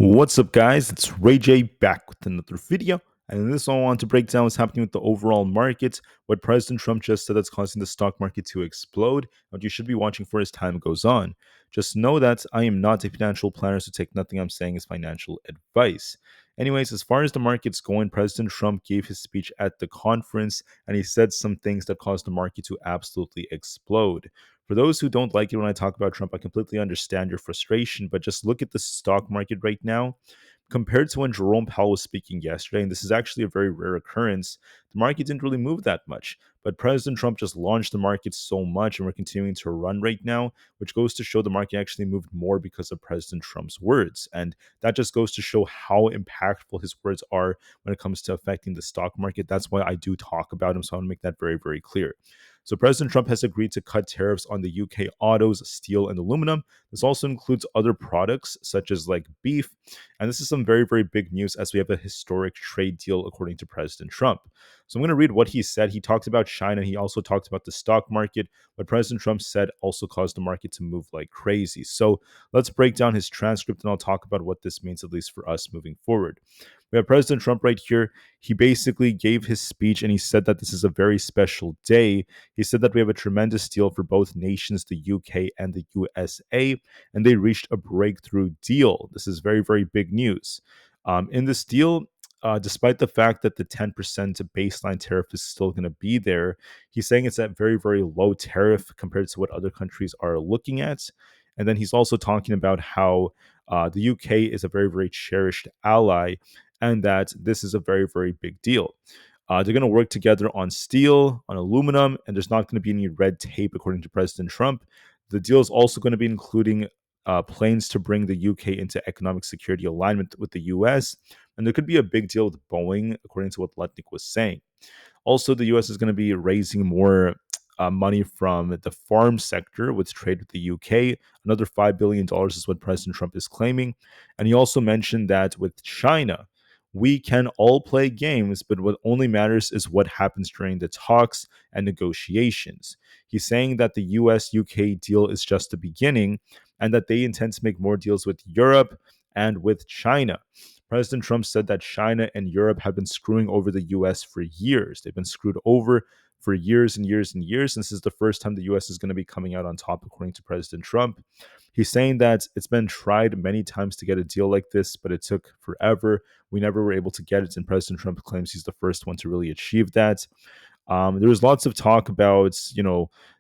What's up, guys? It's Rey-Jay back with another video. And in this one, I want to break down what's happening with the overall market, what President Trump just said that's causing the stock market to explode, and what you should be watching for as time goes on. Just know that I am not a financial planner, so take nothing I'm saying as financial advice. Anyways, as far as the market's going, President Trump gave his speech at the conference, and he said some things that caused the market to absolutely explode. For those who don't like it when I talk about Trump, I completely understand your frustration, but just look at the stock market right now. Compared to when Jerome Powell was speaking yesterday, and this is actually a very rare occurrence, the market didn't really move that much. But President Trump just launched the market so much, and we're continuing to run right now, which goes to show the market actually moved more because of President Trump's words. And that just goes to show how impactful his words are when it comes to affecting the stock market. That's why I do talk about him. So I want to make that very, very clear. So President Trump has agreed to cut tariffs on the UK autos, steel, and aluminum. This also includes other products such as like beef. And this is some very, very big news as we have a historic trade deal according to President Trump. So I'm going to read what he said. He talked about China. He also talked about the stock market. What President Trump said also caused the market to move like crazy. So let's break down his transcript and I'll talk about what this means, at least for us moving forward. We have President Trump right here. He basically gave his speech and he said that this is a very special day. He said that we have a tremendous deal for both nations, the UK and the USA, and they reached a breakthrough deal. This is very, very big news. In this deal, despite the fact that the 10% baseline tariff is still going to be there, he's saying it's at very, very low tariff compared to what other countries are looking at. And then he's also talking about how the UK is a very, very cherished ally and that this is a very, very big deal. They're going to work together on steel, on aluminum, and there's not going to be any red tape, according to President Trump. The deal is also going to be including plans to bring the UK into economic security alignment with the US. And there could be a big deal with Boeing, according to what Lutnick was saying. Also, the US is going to be raising more money from the farm sector with trade with the UK. Another $5 billion is what President Trump is claiming. And he also mentioned that with China, we can all play games, but what only matters is what happens during the talks and negotiations. He's saying that the US UK deal is just the beginning and that they intend to make more deals with Europe and with China. President Trump said that China and Europe have been screwing over the US for years. They've been screwed over for years and years and years. And this is the first time the US is going to be coming out on top, according to President Trump. He's saying that it's been tried many times to get a deal like this, but it took forever. We never were able to get it. And President Trump claims he's the first one to really achieve that. There was lots of talk about,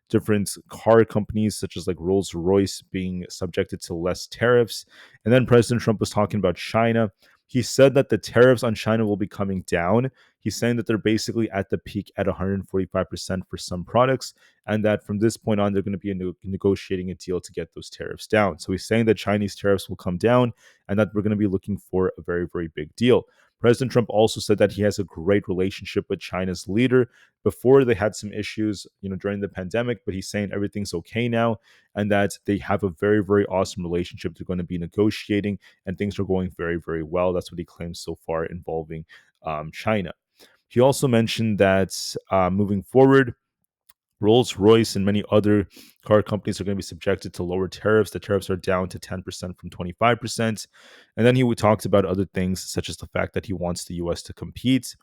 different car companies such as like Rolls-Royce being subjected to less tariffs. And then President Trump was talking about China. He said that the tariffs on China will be coming down. He's saying that they're basically at the peak at 145% for some products, and that from this point on, they're going to be negotiating a deal to get those tariffs down. So he's saying that Chinese tariffs will come down and that we're going to be looking for a very, very big deal. President Trump also said that he has a great relationship with China's leader. Before they had some issues, during the pandemic, but he's saying everything's okay now and that they have a very, very awesome relationship. They're going to be negotiating and things are going very, very well. That's what he claims so far involving China. He also mentioned that moving forward, Rolls-Royce and many other car companies are going to be subjected to lower tariffs. The tariffs are down to 10% from 25%. And then he talked about other things, such as the fact that he wants the US to compete.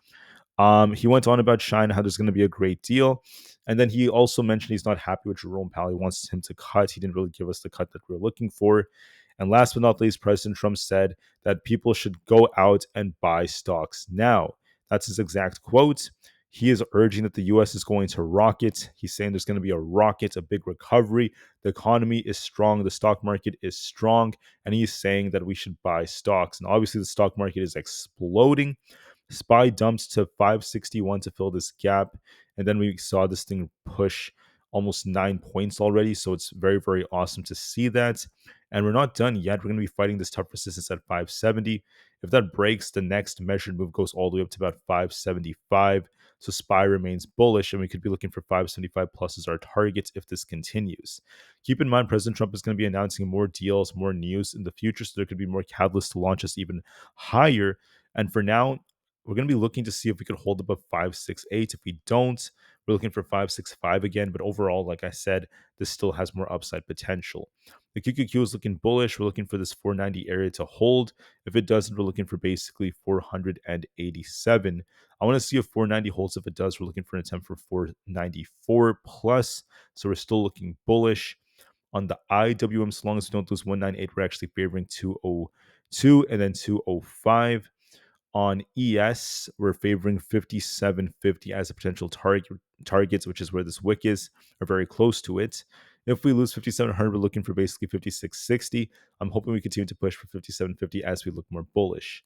He went on about China, how there's going to be a great deal. And then he also mentioned he's not happy with Jerome Powell. He wants him to cut. He didn't really give us the cut that we're looking for. And last but not least, President Trump said that people should go out and buy stocks now. That's his exact quote. He is urging that the US is going to rocket. He's saying there's going to be a rocket, a big recovery. The economy is strong. The stock market is strong. And he's saying that we should buy stocks. And obviously, the stock market is exploding. SPY dumped to 561 to fill this gap. And then we saw this thing push almost 9 points already. So it's very, very awesome to see that. And we're not done yet. We're going to be fighting this tough resistance at 570. If that breaks, the next measured move goes all the way up to about 575. So SPY remains bullish, and we could be looking for 575 plus as our targets if this continues. Keep in mind, President Trump is going to be announcing more deals, more news in the future, so there could be more catalysts to launch us even higher. And for now, we're going to be looking to see if we could hold above 568. If we don't, we're looking for 565 again. But overall, like I said, this still has more upside potential. The QQQ is looking bullish. We're looking for this 490 area to hold. If it doesn't, we're looking for basically 487. I want to see if 490 holds. If it does, we're looking for an attempt for 494 plus. So we're still looking bullish. On the IWM, so long as we don't lose 198, we're actually favoring 202 and then 205. On ES, we're favoring 5750 as a potential targets, which is where this wick is, or very close to it. If we lose 5700, we're looking for basically 5660. I'm hoping we continue to push for 5750 as we look more bullish.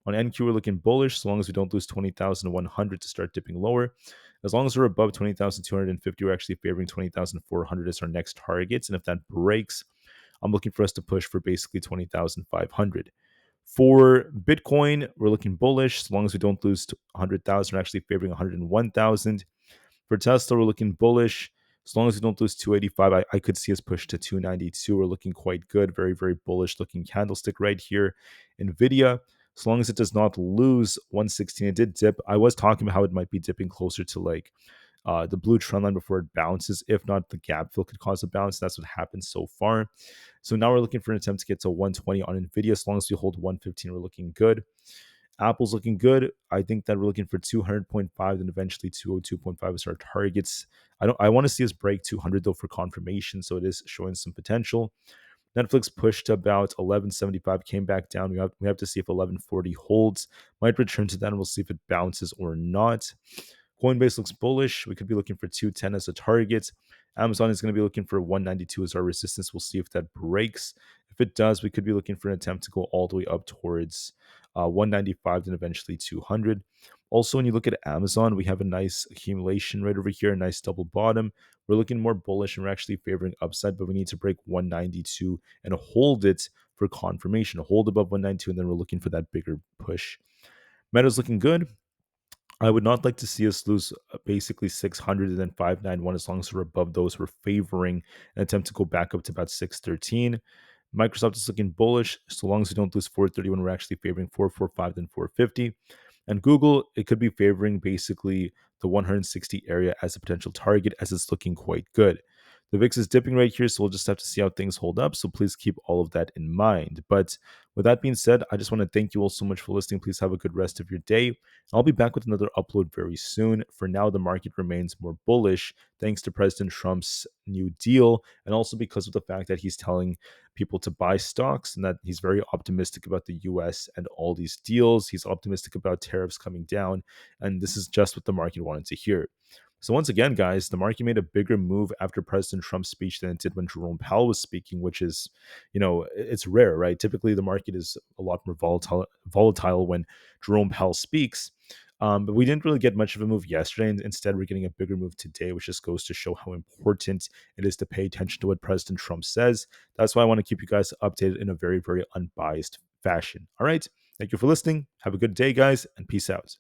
On NQ, we're looking bullish, so long as we don't lose 20,100 to start dipping lower. As long as we're above 20,250, we're actually favoring 20,400 as our next targets. And if that breaks, I'm looking for us to push for basically 20,500. For Bitcoin, we're looking bullish, as long as we don't lose 100,000. We're actually favoring 101,000. For Tesla, we're looking bullish. As long as we don't lose 285, I could see us push to 292. We're looking quite good. Very, very bullish looking candlestick right here. NVIDIA, as long as it does not lose 116, it did dip. I was talking about how it might be dipping closer to like the blue trend line before it bounces. If not, the gap fill could cause a bounce. That's what happened so far. So now we're looking for an attempt to get to 120 on NVIDIA. As long as we hold 115, we're looking good. Apple's looking good. I think that we're looking for 200.5 and eventually 202.5 as our targets. I want to see us break 200 though for confirmation, so it is showing some potential. Netflix pushed to about 1175, came back down. We have to see if 1140 holds. Might return to that, and we'll see if it bounces or not. Coinbase looks bullish. We could be looking for 210 as a target. Amazon is going to be looking for 192 as our resistance. We'll see if that breaks. If it does, we could be looking for an attempt to go all the way up towards 195 and eventually 200. Also, when you look at Amazon, we have a nice accumulation right over here, a nice double bottom. We're looking more bullish and we're actually favoring upside, but we need to break 192 and hold it for confirmation. Hold above 192, and then we're looking for that bigger push. Meta's looking good. I would not like to see us lose basically 600 and then 591. As long as we're above those, we're favoring an attempt to go back up to about 613. Microsoft is looking bullish. So long as we don't lose 431, we're actually favoring 445 then 450. And Google, it could be favoring basically the 160 area as a potential target, as it's looking quite good. The VIX is dipping right here, so we'll just have to see how things hold up. So please keep all of that in mind. But with that being said, I just want to thank you all so much for listening. Please have a good rest of your day. I'll be back with another upload very soon. For now, the market remains more bullish thanks to President Trump's new deal, and also because of the fact that he's telling people to buy stocks and that he's very optimistic about the US and all these deals. He's optimistic about tariffs coming down, and this is just what the market wanted to hear. So once again, guys, the market made a bigger move after President Trump's speech than it did when Jerome Powell was speaking, which is, it's rare, right? Typically, the market is a lot more volatile when Jerome Powell speaks. But we didn't really get much of a move yesterday. And instead, we're getting a bigger move today, which just goes to show how important it is to pay attention to what President Trump says. That's why I want to keep you guys updated in a very, very unbiased fashion. All right. Thank you for listening. Have a good day, guys, and peace out.